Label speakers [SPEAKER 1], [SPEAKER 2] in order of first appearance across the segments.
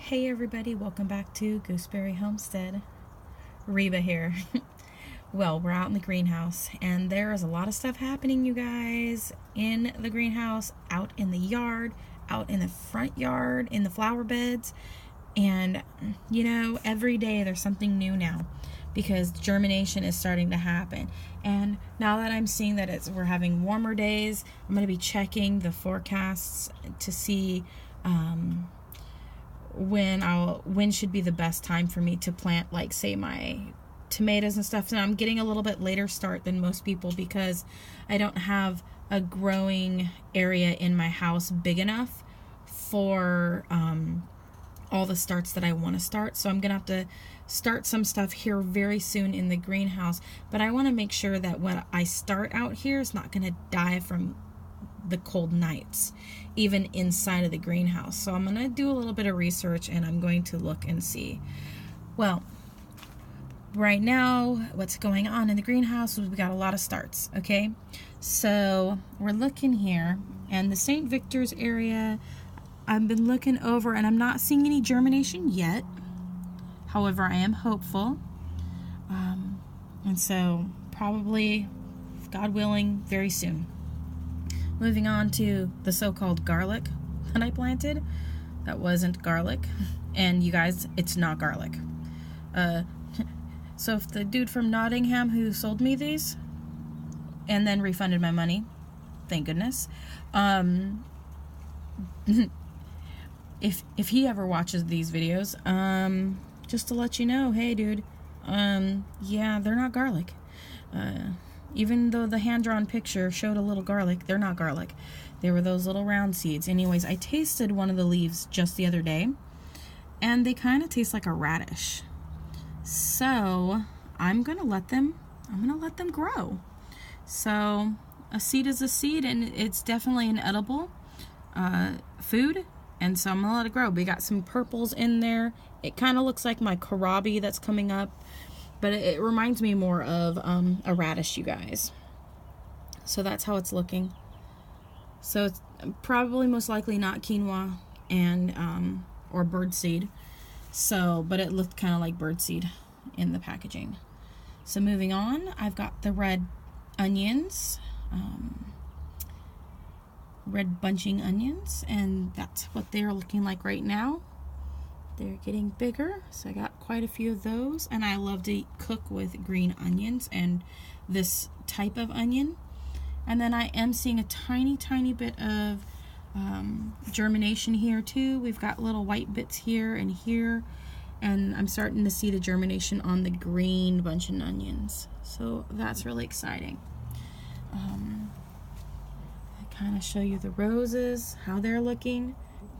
[SPEAKER 1] Hey everybody, welcome back to Gooseberry Homestead. Reba here. Well, we're out in the greenhouse and there is a lot of stuff happening, you guys, in the greenhouse, out in the yard, out in the front yard, in the flower beds. And you know, every day there's something new now because germination is starting to happen. And now that I'm seeing that we're having warmer days, I'm going to be checking the forecasts to see when should be the best time for me to plant, like, say, my tomatoes and stuff. And I'm getting a little bit later start than most people because I don't have a growing area in my house big enough for all the starts that I want to start. So I'm gonna have to start some stuff here very soon in the greenhouse, but I want to make sure that what I start out here is not gonna die from the cold nights, even inside of the greenhouse. So I'm gonna do a little bit of research and I'm going to look and see. Well, right now what's going on in the greenhouse is we got a lot of starts. Okay, so we're looking here, and the St. Victor's area, I've been looking over and I'm not seeing any germination yet. However, I am hopeful, and so probably, God willing, very soon. Moving on to the so-called garlic that I planted. That wasn't garlic. And you guys, it's not garlic. So if the dude from Nottingham who sold me these and then refunded my money, thank goodness. If he ever watches these videos, just to let you know, hey dude, yeah, they're not garlic. Even though the hand-drawn picture showed a little garlic, they're not garlic. They were those little round seeds. Anyways, I tasted one of the leaves just the other day, and they kind of taste like a radish. So I'm gonna let them grow. So a seed is a seed, and it's definitely an edible food. And so I'm gonna let it grow. We got some purples in there. It kind of looks like my kohlrabi that's coming up, but it reminds me more of a radish, you guys. So that's how it's looking. So it's probably most likely not quinoa and or birdseed. So, but it looked kind of like birdseed in the packaging. So moving on, I've got the red onions, red bunching onions, and that's what they're looking like right now. They're getting bigger, so I got quite a few of those, and I love to cook with green onions and this type of onion. And then I am seeing a tiny bit of germination here too. We've got little white bits here and here, and I'm starting to see the germination on the green bunching onions, so that's really exciting. I kind of show you the roses, how they're looking.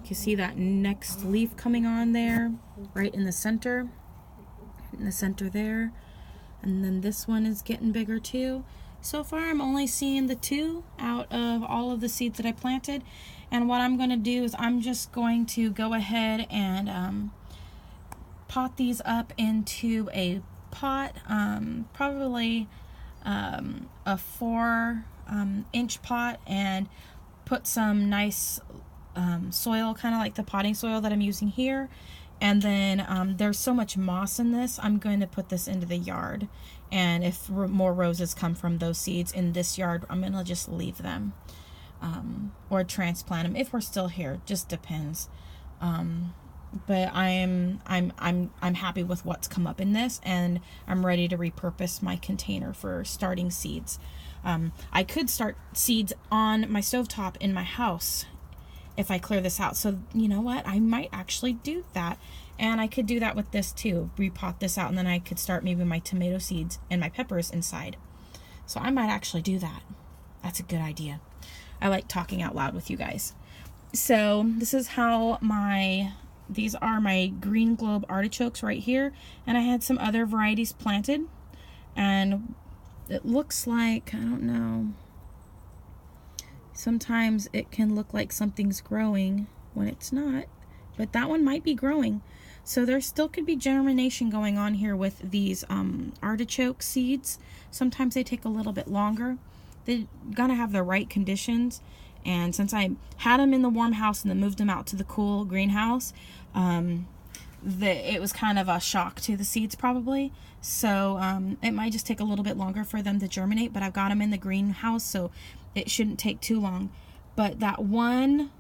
[SPEAKER 1] You see that next leaf coming on there, right in the center there. And then this one is getting bigger too. So far I'm only seeing the two out of all of the seeds that I planted. And what I'm going to do is I'm just going to go ahead and pot these up into a pot, probably a 4-inch pot, and put some nice soil, kind of like the potting soil that I'm using here. And then there's so much moss in this, I'm going to put this into the yard, and if more roses come from those seeds in this yard, I'm going to just leave them or transplant them if we're still here. Just depends. But I'm happy with what's come up in this, and I'm ready to repurpose my container for starting seeds. I could start seeds on my stovetop in my house if I clear this out. So you know what, I might actually do that, and I could do that with this too, repot this out, and then I could start maybe my tomato seeds and my peppers inside. So I might actually do that. That's a good idea. I like talking out loud with you guys. So this is how these are my green globe artichokes right here, and I had some other varieties planted, and it looks like, I don't know, sometimes it can look like something's growing when it's not, but that one might be growing. So there still could be germination going on here with these artichoke seeds. Sometimes they take a little bit longer. They're gonna have the right conditions, And since I had them in the warm house and then moved them out to the cool greenhouse, it was kind of a shock to the seeds probably. So it might just take a little bit longer for them to germinate, but I've got them in the greenhouse, so it shouldn't take too long. But that one,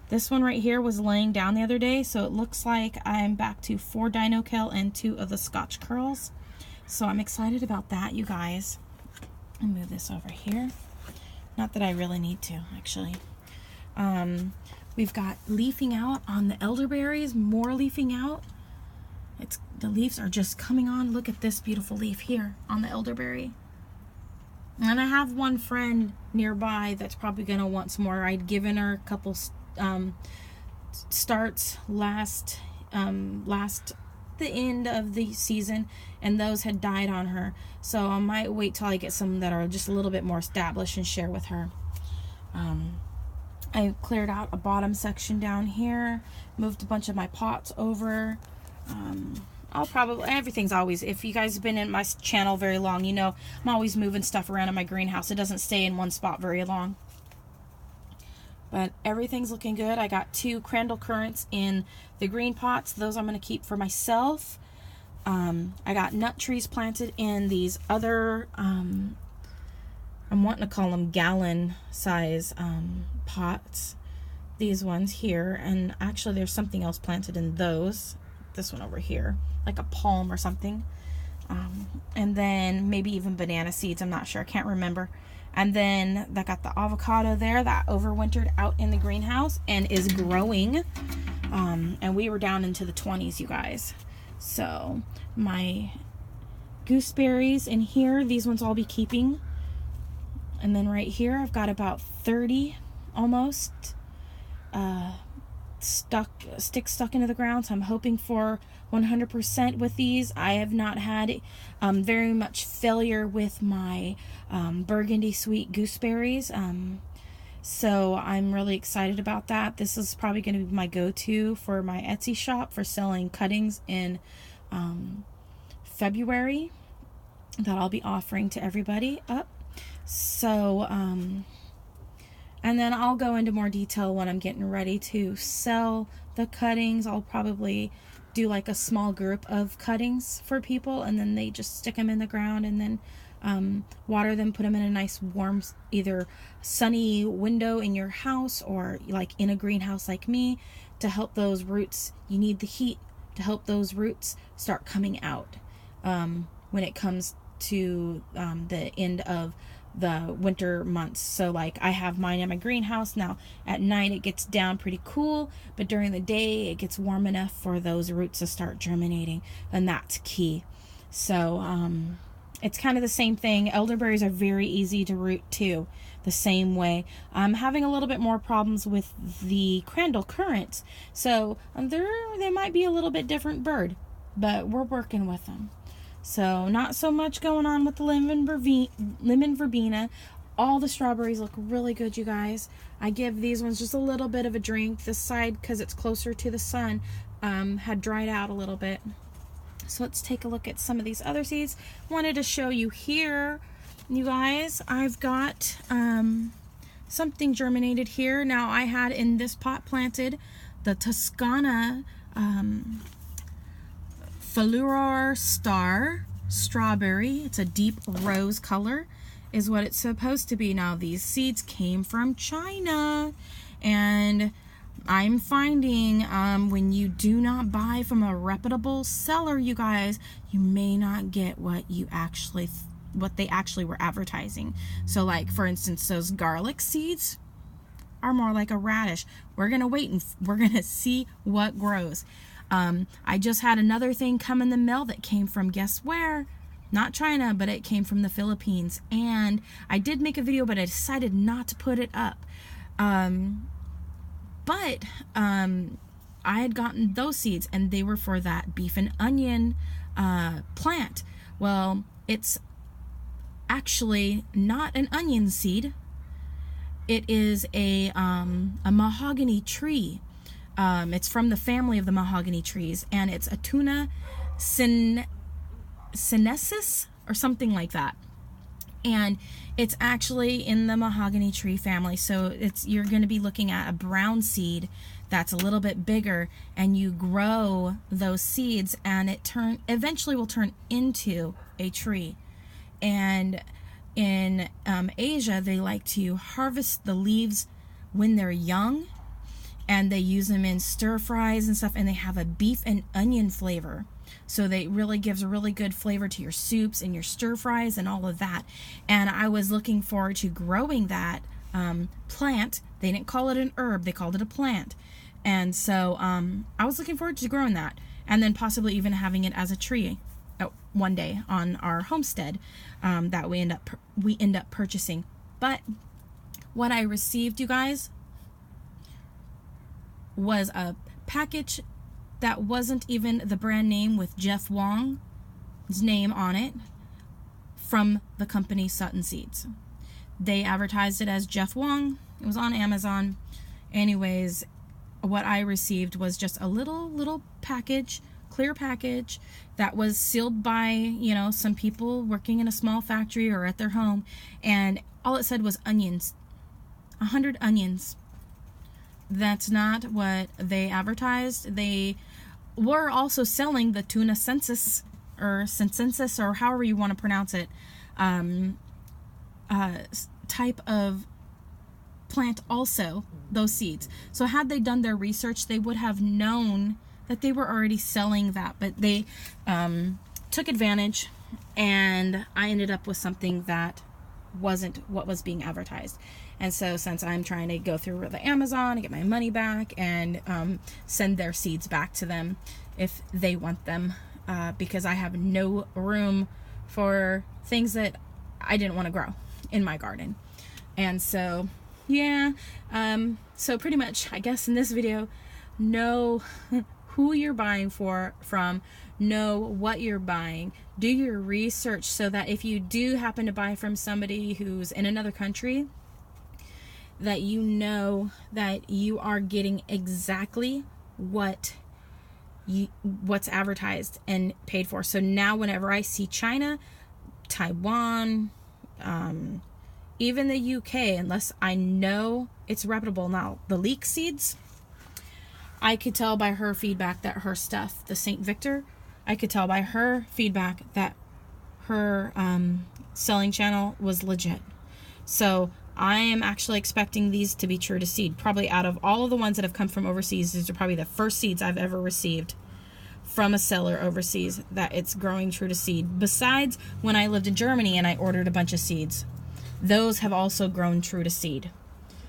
[SPEAKER 1] this one right here was laying down the other day, so it looks like I'm back to 4 Dino-Kel and 2 of the Scotch curls. So I'm excited about that, you guys. I'll move this over here. Not that I really need to, actually. We've got leafing out on the elderberries, more leafing out. The leaves are just coming on. Look at this beautiful leaf here on the elderberry. And I have one friend nearby that's probably going to want some more. I'd given her a couple starts last the end of the season, and those had died on her. So I might wait till I get some that are just a little bit more established and share with her. I cleared out a bottom section down here, moved a bunch of my pots over. Everything's always, if you guys have been in my channel very long, you know I'm always moving stuff around in my greenhouse. It doesn't stay in one spot very long. But everything's looking good. I got 2 crandall currants in the green pots. Those I'm going to keep for myself. I got nut trees planted in these other, I'm wanting to call them gallon size pots. These ones here. And actually there's something else planted in those. This one over here, like a palm or something. And then maybe even banana seeds. I'm not sure. I can't remember. And then I got the avocado there that overwintered out in the greenhouse and is growing. And we were down into the 20s, you guys. So my gooseberries in here, these ones I'll be keeping. And then right here, I've got about 30 almost sticks stuck into the ground. So I'm hoping for 100% with these. I have not had very much failure with my burgundy sweet gooseberries. So I'm really excited about that. This is probably going to be my go-to for my Etsy shop for selling cuttings in February that I'll be offering to everybody up. So, and then I'll go into more detail when I'm getting ready to sell the cuttings. I'll probably do like a small group of cuttings for people, and then they just stick them in the ground and then water them, put them in a nice warm, either sunny window in your house or like in a greenhouse like me, to help those roots. You need the heat to help those roots start coming out when it comes to the end of the winter months. So like I have mine in my greenhouse now. At night it gets down pretty cool, but during the day it gets warm enough for those roots to start germinating, and that's key. So it's kind of the same thing. Elderberries are very easy to root too, the same way. I'm having a little bit more problems with the crandall currants, so they might be a little bit different bird, but we're working with them. So not so much going on with the lemon verbena. All the strawberries look really good, you guys. I give these ones just a little bit of a drink. This side, because it's closer to the sun, had dried out a little bit. So let's take a look at some of these other seeds. Wanted to show you here, you guys, I've got something germinated here. Now I had in this pot planted the Toscana Furore Star strawberry. It's a deep rose color is what it's supposed to be. Now these seeds came from China, and I'm finding when you do not buy from a reputable seller, you guys, you may not get what they actually were advertising. So like for instance, those garlic seeds are more like a radish. We're gonna wait and we're gonna see what grows. I just had another thing come in the mail that came from, guess where? Not China, but it came from the Philippines. And I did make a video, but I decided not to put it up. But I had gotten those seeds, and they were for that beef and onion plant. Well, it's actually not an onion seed. It is a mahogany tree. It's from the family of the mahogany trees, and it's Atuna sinensis or something like that. And it's actually in the mahogany tree family. So you're going to be looking at a brown seed that's a little bit bigger, and you grow those seeds, and it eventually will turn into a tree. And in Asia, they like to harvest the leaves when they're young, and they use them in stir fries and stuff, and they have a beef and onion flavor. So they really gives a really good flavor to your soups and your stir fries and all of that. And I was looking forward to growing that plant. They didn't call it an herb, they called it a plant. And so I was looking forward to growing that, and then possibly even having it as a tree one day on our homestead that we end up purchasing. But what I received, you guys, was a package that wasn't even the brand name, with Jeff Wong's name on it, from the company Sutton Seeds. They advertised it as Jeff Wong. It was on Amazon. Anyways, what I received was just a little package, clear package, that was sealed by, you know, some people working in a small factory or at their home, and all it said was onions. 100 onions. That's not what they advertised. They were also selling the tuna census, or census, or however you want to pronounce it, type of plant also, those seeds. So had they done their research, they would have known that they were already selling that, but they took advantage, and I ended up with something that wasn't what was being advertised. And so since I'm trying to go through the Amazon and get my money back, and send their seeds back to them if they want them, because I have no room for things that I didn't want to grow in my garden. And so yeah, so pretty much, I guess in this video, know who you're buying from, know what you're buying, do your research, so that if you do happen to buy from somebody who's in another country, that you know that you are getting exactly what's advertised and paid for. So now whenever I see China, Taiwan, even the UK, unless I know it's reputable. Now, the leek seeds, I could tell by her feedback that her stuff, the St. Victor, I could tell by her feedback that her selling channel was legit. So I am actually expecting these to be true to seed. Probably out of all of the ones that have come from overseas, these are probably the first seeds I've ever received from a seller overseas that it's growing true to seed. Besides when I lived in Germany and I ordered a bunch of seeds. Those have also grown true to seed.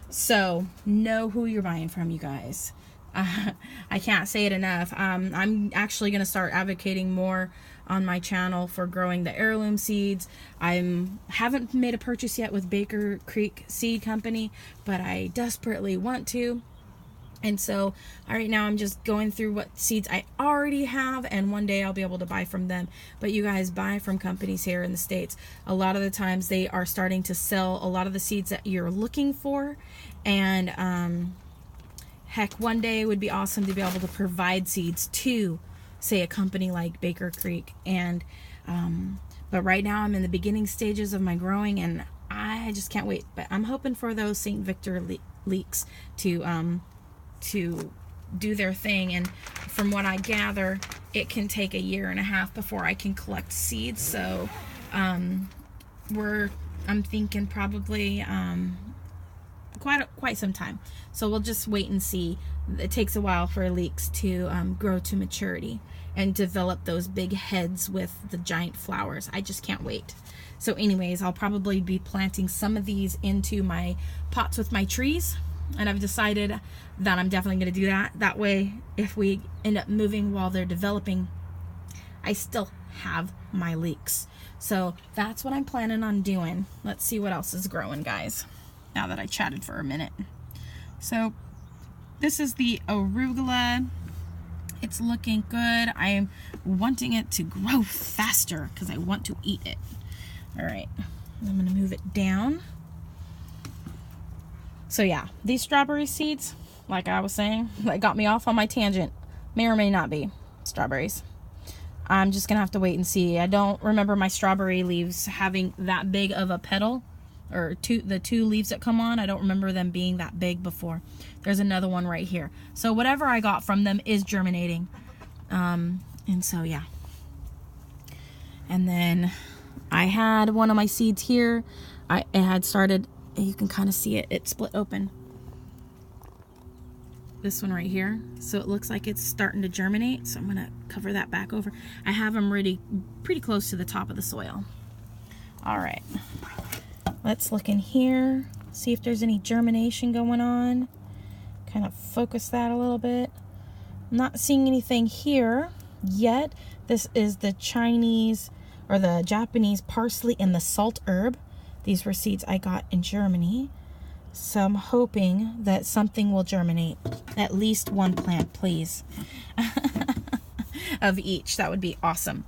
[SPEAKER 1] So know who you're buying from, you guys. I can't say it enough. I'm actually going to start advocating more on my channel for growing the heirloom seeds. I haven't made a purchase yet with Baker Creek Seed Company, but I desperately want to. And so right now I'm just going through what seeds I already have, and one day I'll be able to buy from them. But you guys, buy from companies here in the States. A lot of the times they are starting to sell a lot of the seeds that you're looking for. And heck, one day it would be awesome to be able to provide seeds to, say, a company like Baker Creek. And but right now I'm in the beginning stages of my growing, and I just can't wait. But I'm hoping for those St. Victor leeks to do their thing. And from what I gather, it can take 1.5 years before I can collect seeds. So I'm thinking probably quite some time. So we'll just wait and see. It takes a while for leeks to grow to maturity and develop those big heads with the giant flowers. I just can't wait. So anyways, I'll probably be planting some of these into my pots with my trees, and I've decided that I'm definitely going to do that. That way, if we end up moving while they're developing, I still have my leeks. So that's what I'm planning on doing. Let's see what else is growing, guys, now that I chatted for a minute. So this is the arugula. It's looking good. I am wanting it to grow faster because I want to eat it. All right, I'm going to move it down. So yeah, these strawberry seeds, like I was saying, that got me off on my tangent, may or may not be strawberries. I'm just gonna have to wait and see. I don't remember my strawberry leaves having that big of a petal or the two leaves that come on, I don't remember them being that big before. There's another one right here. So whatever I got from them is germinating. And so, yeah. And then I had one of my seeds here. It had started, you can kind of see it. It split open. This one right here. So it looks like it's starting to germinate. So I'm going to cover that back over. I have them pretty close to the top of the soil. All right. Let's look in here. See if there's any germination going on. Kind of focus that a little bit. I'm not seeing anything here yet. This is the Chinese or the Japanese parsley and the salt herb. These were seeds I got in Germany. So I'm hoping that something will germinate. At least one plant, please. Of each. That would be awesome.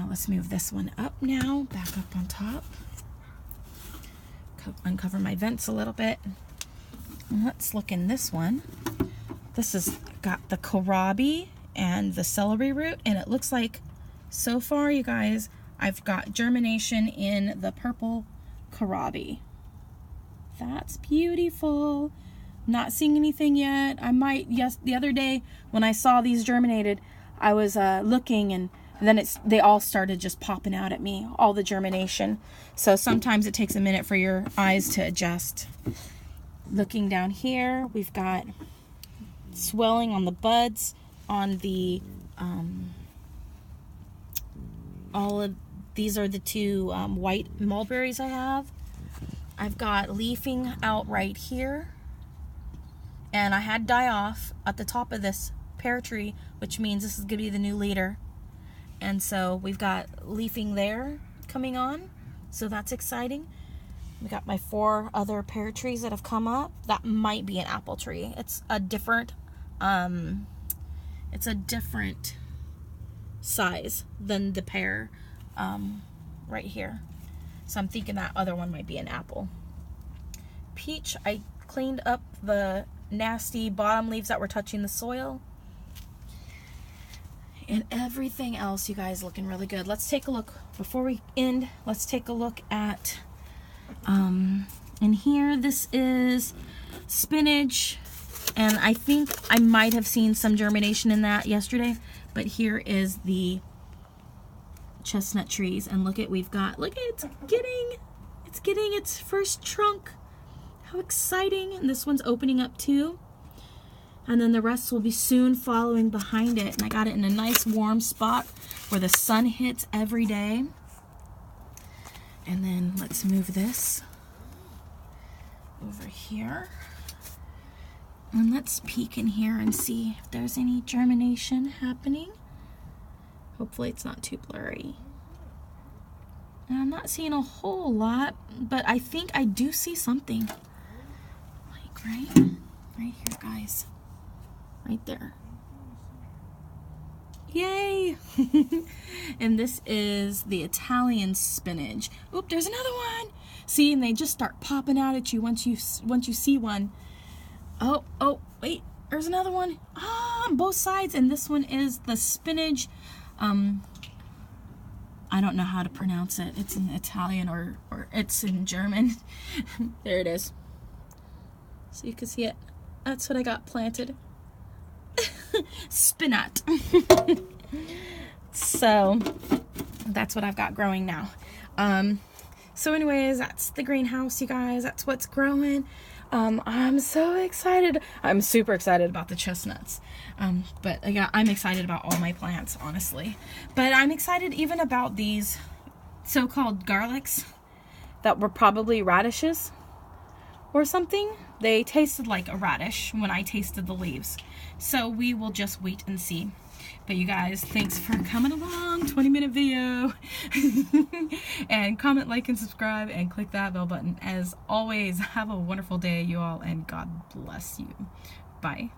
[SPEAKER 1] Let's move this one up now. Back up on top. Uncover my vents a little bit. And let's look in this one. This has got the kohlrabi and the celery root. And it looks like, so far, you guys, I've got germination in the purple kohlrabi. That's beautiful. Not seeing anything yet. I might, yes, the other day when I saw these germinated, I was looking and then they all started just popping out at me, all the germination. So sometimes it takes a minute for your eyes to adjust. Looking down here, we've got swelling on the buds, on the, all of these are the two white mulberries I have. I've got leafing out right here. And I had die off at the top of this pear tree, which means this is going to be the new leader. And so we've got leafing there coming on. So that's exciting. We got my 4 other pear trees that have come up. That might be an apple tree. It's a different size than the pear right here. So I'm thinking that other one might be an apple. Peach, I cleaned up the nasty bottom leaves that were touching the soil. And everything else, you guys, looking really good. Let's take a look, before we end, let's take a look at, in here, this is spinach. And I think I might have seen some germination in that yesterday. But here is the chestnut trees. And look at, it's getting its first trunk. How exciting. And this one's opening up too. And then the rest will be soon following behind it. And I got it in a nice warm spot where the sun hits every day. And then let's move this over here. And let's peek in here and see if there's any germination happening. Hopefully it's not too blurry. And I'm not seeing a whole lot, but I think I do see something. Like right here, guys. Right there. Yay! And this is the Italian spinach. Oop, there's another one. See, and they just start popping out at you once you see one. Oh, wait, there's another one. On both sides, and this one is the spinach. I don't know how to pronounce it. It's in Italian or it's in German. There it is. So you can see it. That's what I got planted. Spinat. So that's what I've got growing now. So anyways, that's the greenhouse, you guys. That's what's growing. I'm so excited. I'm super excited about the chestnuts. But yeah, I'm excited about all my plants, honestly. But I'm excited even about these so-called garlics that were probably radishes or something. They tasted like a radish when I tasted the leaves. So we will just wait and see. But you guys, thanks for coming along. 20-minute video. And comment, like, and subscribe, and click that bell button. As always, have a wonderful day, you all, and God bless you. Bye.